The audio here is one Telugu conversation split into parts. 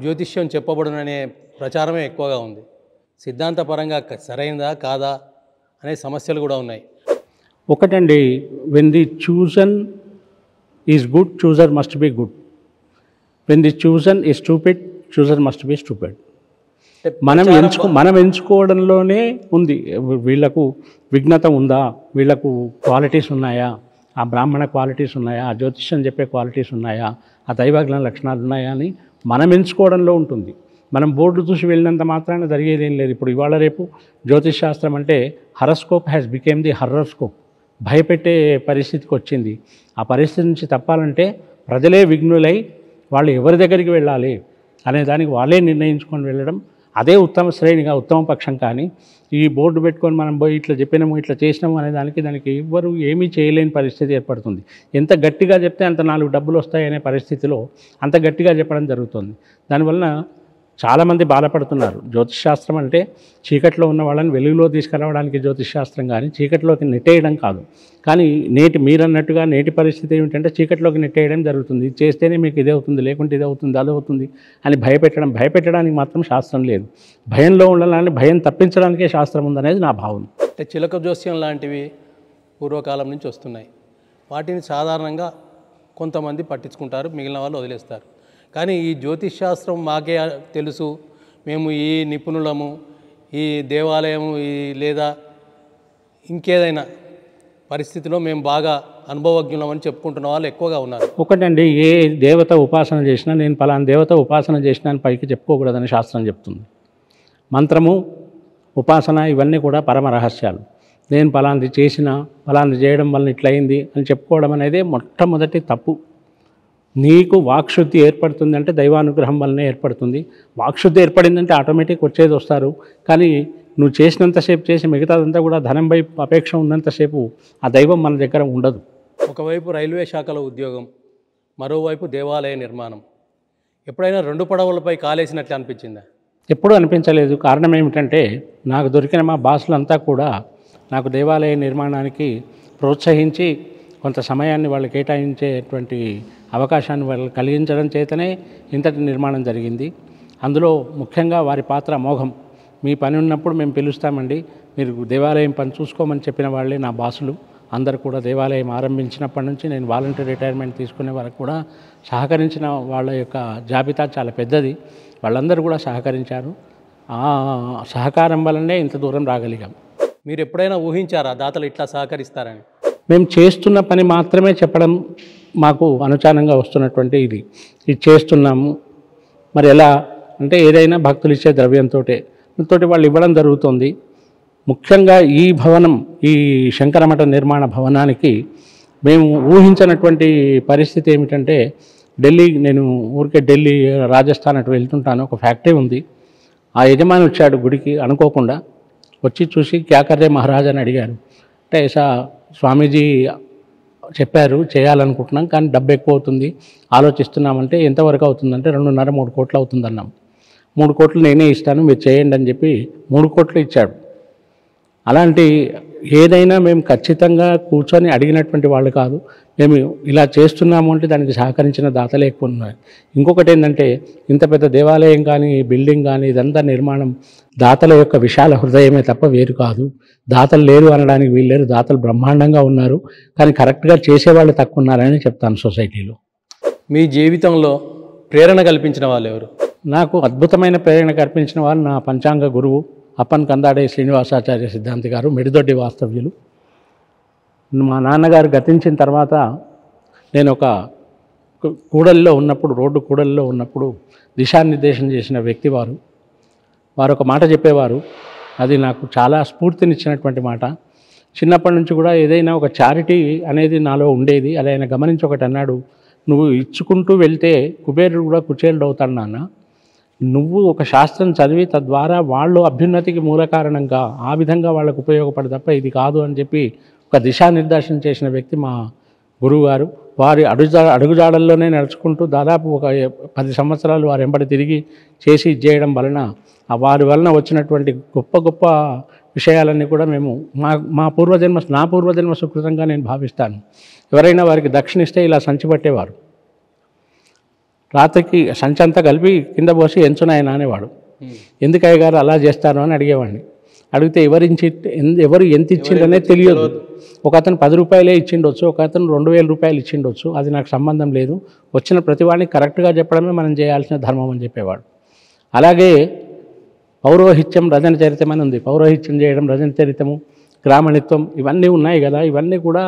జ్యోతిష్యం చెప్పబడుననే ప్రచారమే ఎక్కువగా ఉంది. సిద్ధాంతపరంగా సరైనదా కాదా అనే సమస్యలు కూడా ఉన్నాయి. ఒకటండి, when the chosen is good, chooser must be good. When the chosen is stupid, chooser must be stupid. మనం ఎంచుకోవడంలోనే ఉంది. వీళ్లకు విఘ్నత ఉందా, వీళ్లకు క్వాలిటీస్ ఉన్నాయా, ఆ బ్రాహ్మణ క్వాలిటీస్ ఉన్నాయా, ఆ జ్యోతిష్యం చెప్పే క్వాలిటీస్ ఉన్నాయా, ఆ దైవజ్ఞాన లక్షణాలు ఉన్నాయా అని మనం ఎంచుకోవడంలో ఉంటుంది. మనం బోర్డు చూసి వెళ్ళినంత మాత్రాన జరిగేది ఏం లేదు. ఇప్పుడు ఇవాళ రేపు జ్యోతిష్ శాస్త్రం అంటే హరస్కోప్ హ్యాస్ బికేమ్ ది హర్రర్స్కోప్. భయపెట్టే పరిస్థితికి వచ్చింది. ఆ పరిస్థితి నుంచి తప్పాలంటే ప్రజలే విఘ్నులై వాళ్ళు ఎవరి దగ్గరికి వెళ్ళాలి అనే దానికి వాళ్ళే నిర్ణయించుకొని వెళ్ళడం అదే ఉత్తమ శ్రేణిగా, ఉత్తమ పక్షం. కానీ ఈ బోర్డు పెట్టుకొని మనం పోయి ఇట్లా చెప్పినాము, ఇట్లా చేసినాము అనే దానికి ఎవ్వరు ఏమీ చేయలేని పరిస్థితి ఏర్పడుతుంది. ఎంత గట్టిగా చెప్తే అంత 4 డబ్బులు వస్తాయనే పరిస్థితిలో అంత గట్టిగా చెప్పడం జరుగుతుంది. దానివల్ల చాలామంది బాధపడుతున్నారు. జ్యోతిష్ శాస్త్రం అంటే చీకట్లో ఉన్న వాళ్ళని వెలుగులో తీసుకురావడానికి జ్యోతిష్ శాస్త్రం, కానీ చీకట్లోకి నెట్టేయడం కాదు. కానీ మీరన్నట్టుగా నేటి పరిస్థితి ఏమిటంటే చీకట్లోకి నెట్టేయడం జరుగుతుంది. ఇది చేస్తేనే మీకు ఇదే అవుతుంది, లేకుంటే ఇది అవుతుంది, అది అవుతుంది అని భయపెట్టడానికి మాత్రం శాస్త్రం లేదు. భయంలో ఉండాలని, భయం తప్పించడానికే శాస్త్రం ఉందనేది నా భావన. అంటే చిలక జోస్యం లాంటివి పూర్వకాలం నుంచి వస్తున్నాయి. వాటిని సాధారణంగా కొంతమంది పట్టించుకుంటారు, మిగిలిన వాళ్ళు వదిలేస్తారు. కానీ ఈ జ్యోతిష్ శాస్త్రం మాకే తెలుసు, మేము ఈ నిపుణులము, ఈ దేవాలయము లేదా ఇంకేదైనా పరిస్థితిలో మేము బాగా అనుభవజ్ఞులమని చెప్పుకుంటున్న వాళ్ళు ఎక్కువగా ఉన్నారు. ఒకటండి, ఏ దేవత ఉపాసన చేసినా నేను పలానా దేవత ఉపాసన చేసినా అని పైకి చెప్పుకోకూడదని శాస్త్రం చెప్తుంది. మంత్రము, ఉపాసన ఇవన్నీ కూడా పరమ రహస్యాలు. నేను పలాంది చేసినా, పలాంది చేయడం వల్ల ఇట్లయింది అని చెప్పుకోవడం అనేది మొట్టమొదటి తప్పు. నీకు వాక్శుద్ధి ఏర్పడుతుందంటే దైవానుగ్రహం వల్లనే ఏర్పడుతుంది. వాక్శుద్ధి ఏర్పడిందంటే ఆటోమేటిక్ వచ్చేది వస్తారు. కానీ నువ్వు చేసినంతసేపు చేసి మిగతాదంతా కూడా ధనంపై అపేక్ష ఉన్నంతసేపు ఆ దైవం మన దగ్గర ఉండదు. ఒకవైపు రైల్వే శాఖలో ఉద్యోగం, మరోవైపు దేవాలయ నిర్మాణం. ఎప్పుడైనా 2 పడవలపై కాలేసినట్లు అనిపించిందా? ఎప్పుడూ అనిపించలేదు. కారణం ఏమిటంటే నాకు దొరికిన మా బాసులంతా కూడా నాకు దేవాలయ నిర్మాణానికి ప్రోత్సహించి కొంత సమయాన్ని వాళ్ళు కేటాయించేటువంటి అవకాశాన్ని వాళ్ళు కలిగించడం చేతనే ఇంతటి నిర్మాణం జరిగింది. అందులో ముఖ్యంగా వారి పాత్ర అమోఘం. మీ పని ఉన్నప్పుడు మేము పిలుస్తామండి, మీరు దేవాలయం పని చూసుకోమని చెప్పిన వాళ్ళే నా బాసులు. అందరు కూడా దేవాలయం ఆరంభించినప్పటి నుంచి నేను వాలంటీర్ రిటైర్మెంట్ తీసుకునే వరకు కూడా సహకరించిన వాళ్ళ యొక్క జాబితా చాలా పెద్దది. వాళ్ళందరూ కూడా సహకరించారు. ఆ సహకారం వల్లనే ఇంత దూరం రాగలిగాం. మీరు ఎప్పుడైనా ఊహించారా దాతలు ఇట్లా సహకరిస్తారని? మేము చేస్తున్న పని మాత్రమే చెప్పడం మాకు అనుచానంగా వస్తున్నటువంటి ఇది చేస్తున్నాము. మరి ఎలా అంటే ఏదైనా భక్తులు ఇచ్చే ద్రవ్యంతో వాళ్ళు ఇవ్వడం జరుగుతుంది. ముఖ్యంగా ఈ భవనం, ఈ శంకరమఠ నిర్మాణ భవనానికి మేము ఊహించినటువంటి పరిస్థితి ఏమిటంటే నేను ఊరికే ఢిల్లీ, రాజస్థాన్ అటు వెళ్తుంటాను. ఒక ఫ్యాక్టరీ ఉంది. ఆ యజమాని వచ్చాడు గుడికి అనుకోకుండా. వచ్చి చూసి క్యా కర్రే మహారాజ్ అని అడిగారు. అంటే స్వామీజీ చెప్పారు చేయాలనుకుంటున్నాం, కానీ డబ్బు ఎక్కువ అవుతుంది, ఆలోచిస్తున్నామంటే ఎంతవరకు అవుతుందంటే 2.5-3 కోట్లు అవుతుందన్నాం. 3 కోట్లు నేనే ఇస్తాను, మీరు చేయండి అని చెప్పి 3 కోట్లు ఇచ్చాడు. అలాంటి ఏదైనా మేము ఖచ్చితంగా కూర్చొని అడిగినటువంటి వాళ్ళు కాదు. మేము ఇలా చేస్తున్నాము అంటే దానికి సహకరించిన దాతలే ఎక్కువ ఉన్నారు. ఇంకొకటి ఏంటంటే ఇంత పెద్ద దేవాలయం కానీ, బిల్డింగ్ కానీ, ఇదంతా నిర్మాణం దాతల యొక్క విశాల హృదయమే తప్ప వేరు కాదు. దాతలు లేరు అనడానికి వీళ్ళు లేరు. దాతలు బ్రహ్మాండంగా ఉన్నారు, కానీ కరెక్ట్గా చేసేవాళ్ళు తక్కువ ఉన్నారని చెప్తాను సొసైటీలో. మీ జీవితంలో ప్రేరణ కల్పించిన వాళ్ళు ఎవరు? నాకు అద్భుతమైన ప్రేరణ కల్పించిన వాళ్ళు నా పంచాంగ గురువు అప్పన్ కందాడే శ్రీనివాసాచార్య సిద్ధాంతి గారు, మెడిదొడ్డి వాస్తవ్యులు. మా నాన్నగారు గతించిన తర్వాత నేను ఒక కూడలిలో ఉన్నప్పుడు, రోడ్డు కూడలిలో ఉన్నప్పుడు దిశానిర్దేశం చేసిన వ్యక్తి వారు ఒక మాట చెప్పేవారు. అది నాకు చాలా స్ఫూర్తినిచ్చినటువంటి మాట. చిన్నప్పటి నుంచి కూడా ఏదైనా ఒక చారిటీ అనేది నాలో ఉండేది. అలా ఆయన గమనించి ఒకటి అన్నాడు, నువ్వు ఇచ్చుకుంటూ వెళ్తే కుబేరుడు కూడా కుచేలుడు అవుతాడు నాన్న. నువ్వు ఒక శాస్త్రం చదివి తద్వారా వాళ్ళు అభ్యున్నతికి మూల కారణంగా ఆ విధంగా వాళ్ళకు ఉపయోగపడి తప్ప ఇది కాదు అని చెప్పి ఒక దిశానిర్దేశం చేసిన వ్యక్తి మా గురువుగారు. వారి అడుగుజాడల్లోనే నడుచుకుంటూ దాదాపు ఒక 10 సంవత్సరాలు వారి వెంబడి తిరిగి చేసి చేయడం వలన వారి వలన వచ్చినటువంటి గొప్ప విషయాలన్నీ కూడా మేము నా పూర్వజన్మ సుకృతంగా నేను భావిస్తాను. ఎవరైనా వారికి దక్షిణ ఇస్తే ఇలా సంచిపట్టేవారు. రాత్రికి సంచంతా కలిపి కింద పోసి ఎంచునాయన అనేవాడు. ఎందుకు అయ్యగారు అలా చేస్తారు అని అడిగేవాడిని. అడిగితే ఎవరు ఎంత ఇచ్చిండనే తెలియదు. ఒక అతను 10 రూపాయలే ఇచ్చిండొచ్చు, ఒక అతను 2000 రూపాయలు ఇచ్చిండొచ్చు, అది నాకు సంబంధం లేదు. వచ్చిన ప్రతి వాడిని కరెక్ట్గా చెప్పడమే మనం చేయాల్సిన ధర్మం అని చెప్పేవాడు. అలాగే పౌరోహిత్యం రజన చరితం అని ఉంది. పౌరోహిత్యం చేయడం, రజన చరితము, గ్రామణిత్వం ఇవన్నీ ఉన్నాయి కదా, ఇవన్నీ కూడా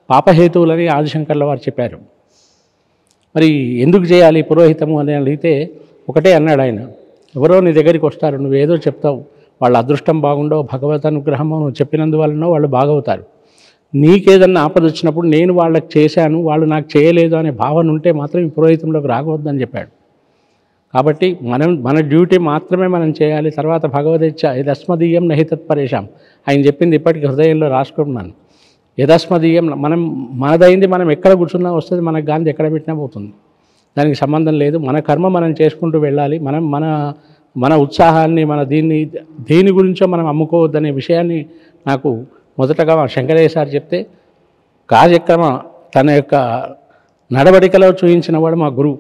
పాపహేతువులని ఆదిశంకర్ల వారు చెప్పారు. మరి ఎందుకు చేయాలి పురోహితము అని అడిగితే ఒకటే అన్నాడు ఆయన, ఎవరో నీ దగ్గరికి వస్తారు, నువ్వేదో చెప్తావు, వాళ్ళ అదృష్టం బాగుండో భగవత్ అనుగ్రహమో నువ్వు చెప్పినందువలనో వాళ్ళు బాగవుతారు. నీకేదన్నా ఆపద వచ్చినప్పుడు నేను వాళ్ళకి చేశాను, వాళ్ళు నాకు చేయలేదు అనే భావన ఉంటే మాత్రం ఈ పురోహితంలోకి రాకూడదని చెప్పాడు. కాబట్టి మన డ్యూటీ మాత్రమే మనం చేయాలి. తర్వాత భగవదేచ్ఛ యదస్మదీయం నహి తత్పరేషాం ఆయన చెప్పింది ఇప్పటికీ హృదయంలో రాసుకుంటున్నాను. యదస్మదీయం మనదైంది మనం ఎక్కడ కూర్చున్నా వస్తుంది, మనకు గాంధీ ఎక్కడ పెట్టినా పోతుంది, దానికి సంబంధం లేదు. మన కర్మ మనం చేసుకుంటూ వెళ్ళాలి. మన ఉత్సాహాన్ని దేని గురించో మనం అమ్ముకోవద్దనే విషయాన్ని నాకు మొదటగా శంకరయ్య సార్ చెప్తే, కార్యక్రమ తన యొక్క నడవడికలో చూపించిన వాడు మా గురువు,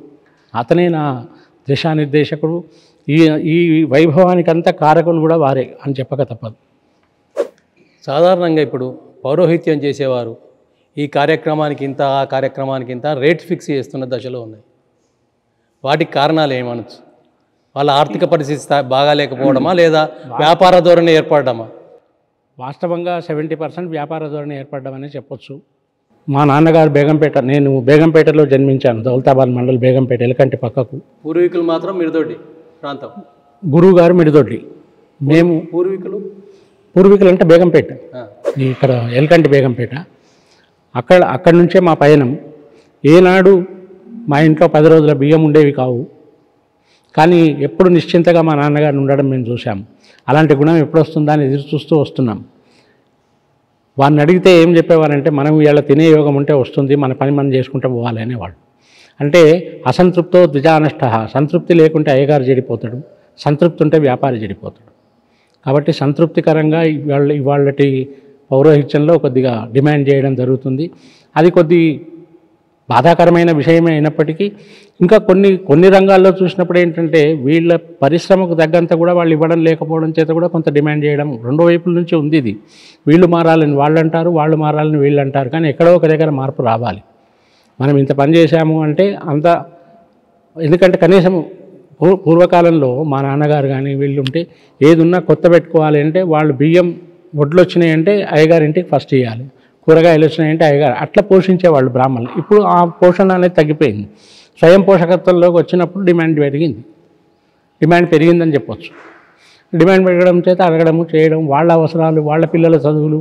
అతనే నా దిశానిర్దేశకుడు. ఈ వైభవానికంతా కారకులు కూడా వారే అని చెప్పక తప్పదు. సాధారణంగా ఇప్పుడు పౌరోహిత్యం చేసేవారు ఈ కార్యక్రమానికి ఇంత, ఆ కార్యక్రమానికి ఇంత రేట్ ఫిక్స్ చేస్తున్న దశలో ఉన్నాయి. వాటికి కారణాలు ఏమనొచ్చు? వాళ్ళ ఆర్థిక పరిస్థితి బాగాలేకపోవడమా, లేదా వ్యాపార ధోరణి ఏర్పడడమా? వాస్తవంగా 70% వ్యాపార ధోరణి ఏర్పడమని చెప్పొచ్చు. మా నాన్నగారు బేగంపేట, నేను బేగంపేటలో జన్మించాను, దౌలతాబాద్ మండల్ బేగంపేట ఎలకంటి పక్కకు. పూర్వీకులు మాత్రం మిడిదొడ్డి ప్రాంతం, గురువు గారు మిడిదొడ్డి. మేము పూర్వీకులు అంటే బేగంపేట, ఇక్కడ ఎలకంటి బేగంపేట. అక్కడి నుంచే మా పయనం. ఏనాడు మా ఇంట్లో 10 రోజుల బియ్యం ఉండేవి కావు, కానీ ఎప్పుడు నిశ్చింతగా మా నాన్నగారిని ఉండడం మేము చూసాం. అలాంటి గుణం ఎప్పుడు వస్తుందా అని ఎదురు చూస్తూ వస్తున్నాం. వాడిని అడిగితే ఏం చెప్పేవారంటే, మనం ఇలా తినే యోగం ఉంటే వస్తుంది, మన పని మనం చేసుకుంటూ పోవాలి అనేవాడు. అంటే అసంతృప్తో ద్విజానష్ట, సంతృప్తి లేకుంటే అయ్యగారు చెడిపోతాడు, సంతృప్తి ఉంటే వ్యాపారి చెడిపోతాడు. కాబట్టి సంతృప్తికరంగా ఇవాళటి పౌరోహిత్యంలో కొద్దిగా డిమాండ్ చేయడం జరుగుతుంది. అది కొద్ది బాధాకరమైన విషయమే అయినప్పటికీ ఇంకా కొన్ని రంగాల్లో చూసినప్పుడు ఏంటంటే వీళ్ళ పరిశ్రమకు తగ్గంత కూడా వాళ్ళు ఇవ్వడం లేకపోవడం చేత కూడా కొంత డిమాండ్ చేయడం రెండు వైపుల నుంచి ఉంది. ఇది వీళ్ళు మారాలని వాళ్ళు అంటారు, వాళ్ళు మారాలని వీళ్ళు అంటారు. కానీ ఎక్కడో ఒక దగ్గర మార్పు రావాలి. మనం ఇంత పని చేశాము అంటే అంత, ఎందుకంటే కనీసం పూర్వకాలంలో మా నాన్నగారు కానీ వీళ్ళు ఉంటే ఏదున్నా కొత్త పెట్టుకోవాలి అంటే వాళ్ళు బియ్యం వడ్లు వచ్చినాయంటే అయ్యగారింటికి ఫస్ట్ ఇవ్వాలి, కూరగాయలు వచ్చినాయంటే అయ్యగారు, అట్లా పోషించేవాళ్ళు బ్రాహ్మణులు. ఇప్పుడు ఆ పోషణ అనేది తగ్గిపోయింది. స్వయం పోషకత్వంలోకి వచ్చినప్పుడు డిమాండ్ పెరిగిందని చెప్పొచ్చు. డిమాండ్ పెరగడం చేత అడగడము చేయడం, వాళ్ళ అవసరాలు, వాళ్ళ పిల్లల చదువులు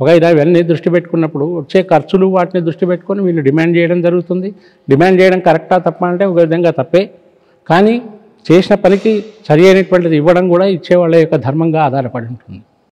వగైరా ఇవన్నీ దృష్టి పెట్టుకున్నప్పుడు వచ్చే ఖర్చులు వాటిని దృష్టి పెట్టుకొని వీళ్ళు డిమాండ్ చేయడం జరుగుతుంది. డిమాండ్ చేయడం కరెక్టా తప్ప అంటే ఒక విధంగా తప్పే, కానీ చేసిన పనికి సరి అయినటువంటిది ఇవ్వడం కూడా ఇచ్చేవాళ్ళ యొక్క ధర్మంగా ఆధారపడి ఉంటుంది.